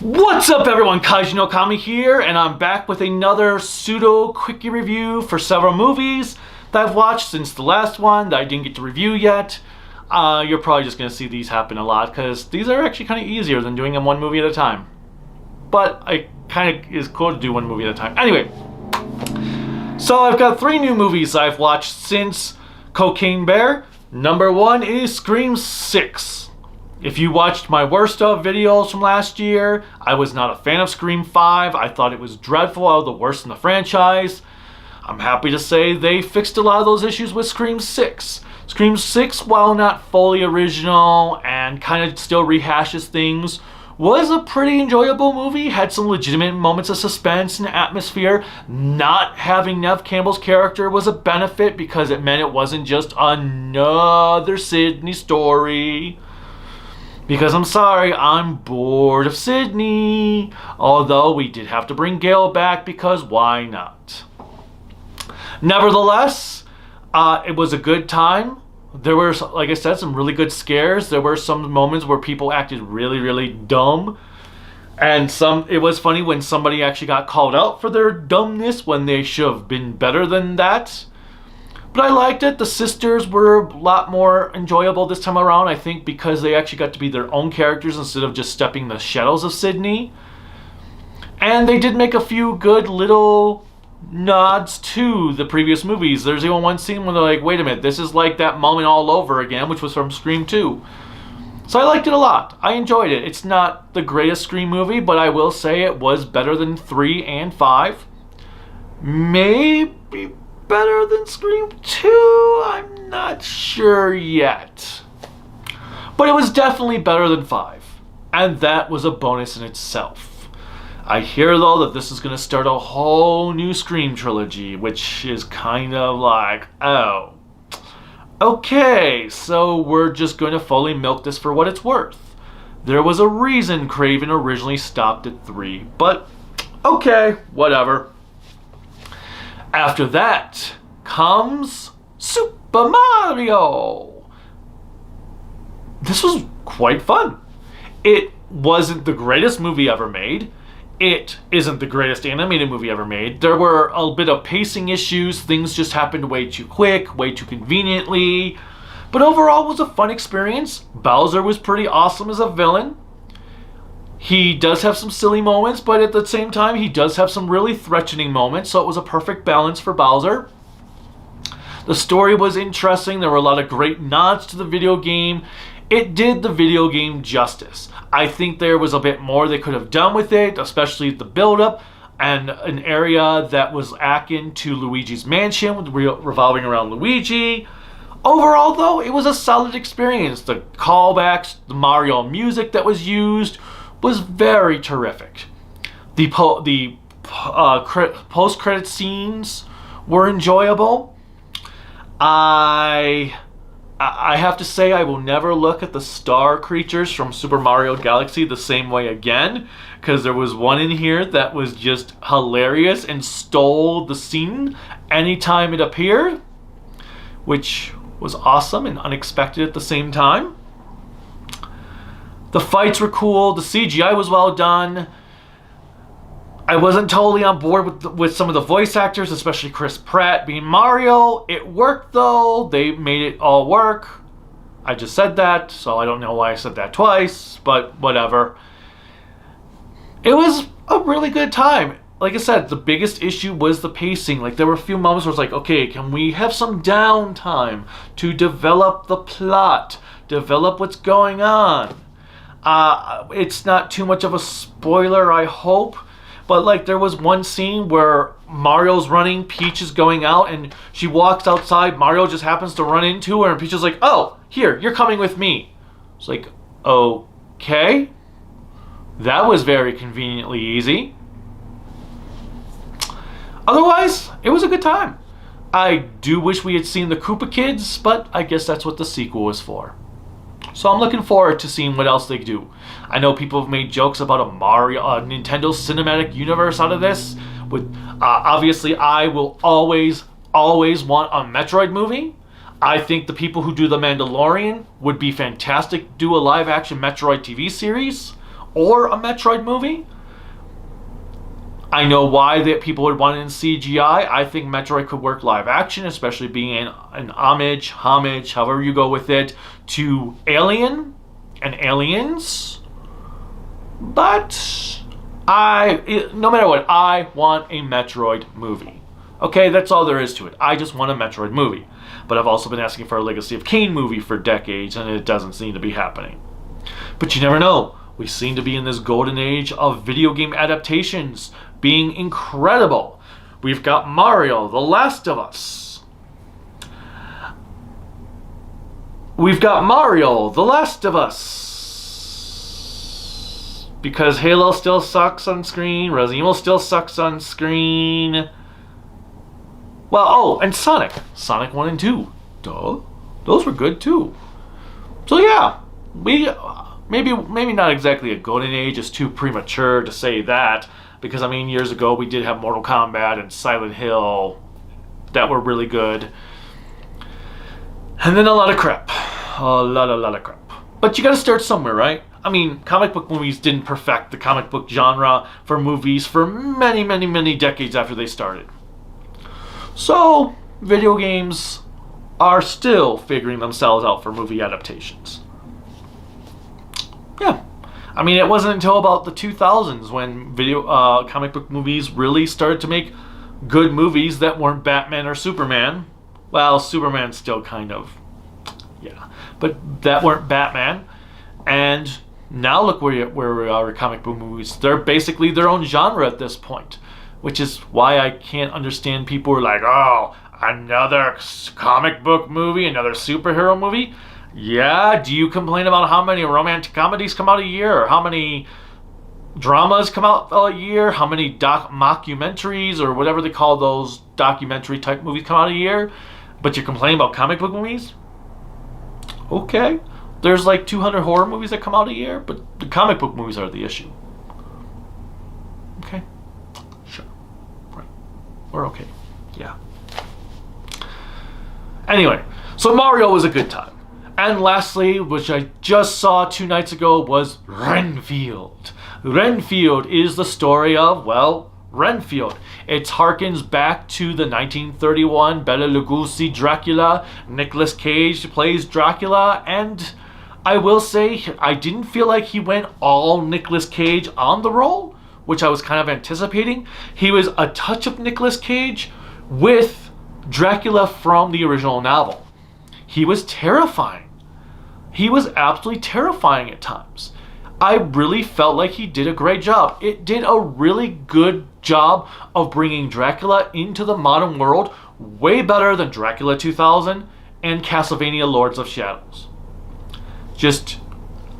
What's up everyone, Kaiju no Kami here, and I'm back with another pseudo quickie review for several movies that I've watched since the last one that I didn't get to review yet. You're probably just going to see these happen a lot because these are actually kind of easier than doing them one movie at a time. But it kind of is cool to do one movie at a time. Anyway, so I've got 3 new movies I've watched since Cocaine Bear. Number 1 is Scream 6. If you watched my worst of videos from last year, I was not a fan of Scream 5. I thought it was dreadful, out of the worst in the franchise. I'm happy to say they fixed a lot of those issues with Scream 6. Scream 6, while not fully original and kind of still rehashes things, was a pretty enjoyable movie. Had some legitimate moments of suspense and atmosphere. Not having Neve Campbell's character was a benefit because it meant it wasn't just another Sydney story. Because I'm sorry, I'm bored of Sydney. Although we did have to bring Gail back because why not? Nevertheless, it was a good time. There were, like I said, some really good scares. There were some moments where people acted really, really dumb. And it was funny when somebody actually got called out for their dumbness when they should have been better than that. But I liked it. The sisters were a lot more enjoyable this time around, I think, because they actually got to be their own characters instead of just stepping the shadows of Sydney. And they did make a few good little nods to the previous movies. There's even one scene where they're like, wait a minute, this is like that moment all over again, which was from Scream 2. So I liked it a lot. I enjoyed it. It's not the greatest Scream movie, but I will say it was better than 3 and 5. Maybe better than Scream 2? I'm not sure yet. But it was definitely better than 5. And that was a bonus in itself. I hear though that this is going to start a whole new Scream trilogy, which is kind of like, oh. Okay, so we're just going to fully milk this for what it's worth. There was a reason Craven originally stopped at 3, but okay, whatever. After that comes Super Mario. This was quite fun. It wasn't the greatest movie ever made. It isn't the greatest animated movie ever made. There were a bit of pacing issues. Things just happened way too quick, way too conveniently. But overall, it was a fun experience. Bowser was pretty awesome as a villain. He does have some silly moments, but at the same time, he does have some really threatening moments, so it was a perfect balance for Bowser. The story was interesting. There were a lot of great nods to the video game. It did the video game justice. I think there was a bit more they could have done with it, especially the build-up and an area that was akin to Luigi's Mansion, revolving around Luigi. Overall, though, it was a solid experience. The callbacks, the Mario music that was used was very terrific. The post-credit scenes were enjoyable. I have to say I will never look at the star creatures from Super Mario Galaxy the same way again, because there was one in here that was just hilarious and stole the scene anytime it appeared, which was awesome and unexpected at the same time. The fights were cool. The CGI was well done. I wasn't totally on board with some of the voice actors, especially Chris Pratt being Mario. It worked though. They made it all work. I just said that, so I don't know why I said that twice, but whatever. It was a really good time. Like I said, the biggest issue was the pacing. Like, there were a few moments where it's like, okay, can we have some downtime to develop the plot, develop what's going on? It's not too much of a spoiler, I hope. But like, there was one scene where Mario's running, Peach is going out, and she walks outside. Mario just happens to run into her, and Peach is like, oh, here, you're coming with me. It's like, okay. That was very conveniently easy. Otherwise, it was a good time. I do wish we had seen the Koopa Kids, but I guess that's what the sequel was for. So I'm looking forward to seeing what else they do. I know people have made jokes about a Nintendo Cinematic Universe out of this. Obviously, I will always want a Metroid movie. I think the people who do The Mandalorian would be fantastic. Do a live-action Metroid TV series. or a Metroid movie. I know why that people would want it in CGI. I think Metroid could work live action, especially being an homage, however you go with it, to Alien and Aliens. But no matter what, I want a Metroid movie. Okay, that's all there is to it. I just want a Metroid movie. But I've also been asking for a Legacy of Kain movie for decades, and it doesn't seem to be happening. But you never know. We seem to be in this golden age of video game adaptations being incredible. We've got Mario, The Last of Us. We've got Mario, The Last of Us. Because Halo still sucks on screen, Resident Evil still sucks on screen. Well, oh, and Sonic. Sonic 1 and 2. Duh. Those were good too. So yeah, maybe not exactly a golden age. It's too premature to say that. Because, I mean, years ago we did have Mortal Kombat and Silent Hill that were really good. And then a lot of crap. A lot of crap. But you gotta start somewhere, right? I mean, comic book movies didn't perfect the comic book genre for movies for many decades after they started. So, video games are still figuring themselves out for movie adaptations. Yeah. I mean, it wasn't until about the 2000s when comic book movies really started to make good movies that weren't Batman or Superman. Well, Superman's still kind of, yeah, but that weren't Batman. And now look where we are with comic book movies. They're basically their own genre at this point, which is why I can't understand people who are like, oh, another comic book movie, another superhero movie. Yeah, do you complain about how many romantic comedies come out a year, or how many dramas come out a year, how many mockumentaries, or whatever they call those documentary type movies come out a year, but you're complaining about comic book movies? Okay, there's like 200 horror movies that come out a year, but the comic book movies are the issue. Okay, sure, right, we're okay, yeah. Anyway, so Mario was a good time. And lastly, which I just saw 2 nights ago, was Renfield. Renfield is the story of, well, Renfield. It harkens back to the 1931 Bela Lugosi Dracula. Nicolas Cage plays Dracula, and I will say I didn't feel like he went all Nicolas Cage on the role, which I was kind of anticipating. He was a touch of Nicolas Cage with Dracula from the original novel. He was terrifying. He was absolutely terrifying at times. I really felt like he did a great job. It did a really good job of bringing Dracula into the modern world, way better than Dracula 2000 and Castlevania Lords of Shadows.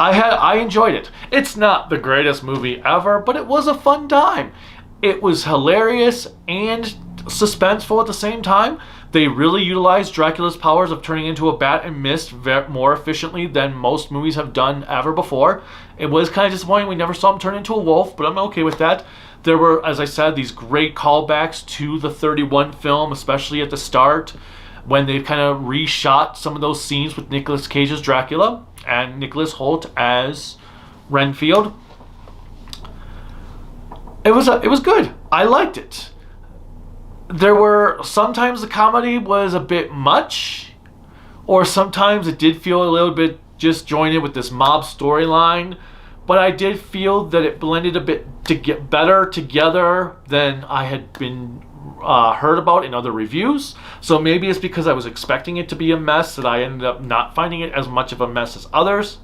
I enjoyed it. It's not the greatest movie ever, but it was a fun time. It was hilarious and suspenseful at the same time. They really utilized Dracula's powers of turning into a bat and mist more efficiently than most movies have done ever before. It was kind of disappointing we never saw him turn into a wolf, but I'm okay with that. There were, as I said, these great callbacks to the 31 film, especially at the start, when they kind of reshot some of those scenes with Nicolas Cage's Dracula and Nicholas Hoult as Renfield. It was good. I liked it. There were sometimes the comedy was a bit much, or sometimes it did feel a little bit disjointed with this mob storyline, but I did feel that it blended a bit to get better together than I had been heard about in other reviews. So maybe it's because I was expecting it to be a mess that I ended up not finding it as much of a mess as others.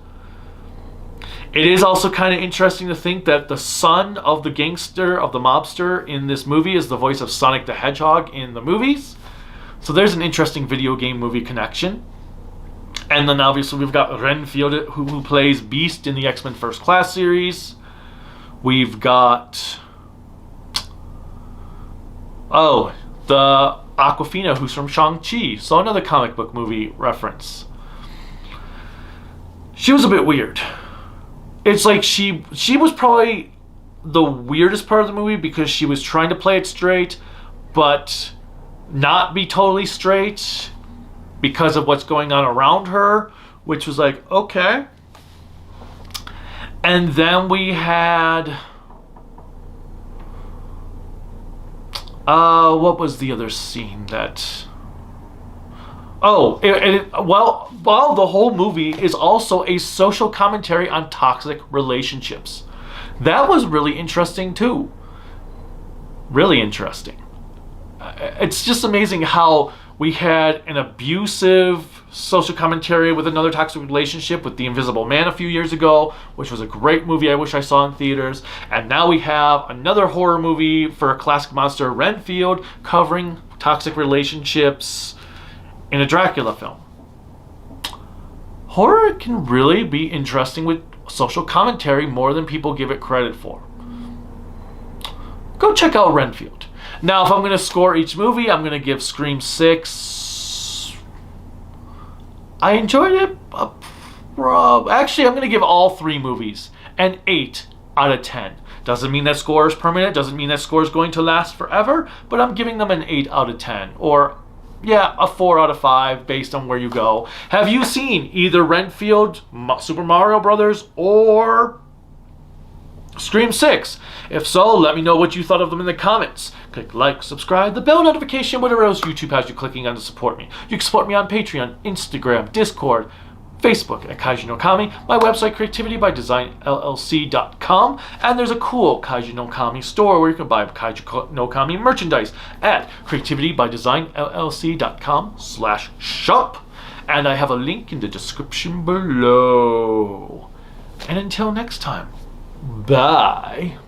It is also kind of interesting to think that the son of the gangster, of the mobster in this movie, is the voice of Sonic the Hedgehog in the movies. So there's an interesting video game movie connection. And then obviously we've got Renfield, who plays Beast in the X-Men First Class series. We've got... oh, the Awkwafina, who's from Shang-Chi. So another comic book movie reference. She was a bit weird. It's like she was probably the weirdest part of the movie because she was trying to play it straight, but not be totally straight because of what's going on around her, which was like, okay. And then we had... what was the other scene that... Oh, well, the whole movie is also a social commentary on toxic relationships. That was really interesting too. Really interesting. It's just amazing how we had an abusive social commentary with another toxic relationship with The Invisible Man a few years ago, which was a great movie I wish I saw in theaters. And now we have another horror movie for a classic monster, Renfield, covering toxic relationships in a Dracula film. Horror can really be interesting with social commentary more than people give it credit for. Go check out Renfield. Now, if I'm going to score each movie, I'm going to give Scream 6. I enjoyed it. Actually, I'm going to give all 3 movies an 8 out of 10. Doesn't mean that score is permanent. Doesn't mean that score is going to last forever. But I'm giving them an 8 out of 10. Or, yeah, a 4 out of 5 based on where you go. Have you seen either Renfield, Super Mario Brothers, or Scream 6? If so, let me know what you thought of them in the comments. Click like, subscribe, the bell notification, whatever else YouTube has you clicking on to support me. You can support me on Patreon, Instagram, Discord, Facebook at Kaiju no Kami, my website creativitybydesignllc.com, and there's a cool Kaiju no Kami store where you can buy Kaiju no Kami merchandise at creativitybydesignllc.com/shop, and I have a link in the description below. And until next time, bye.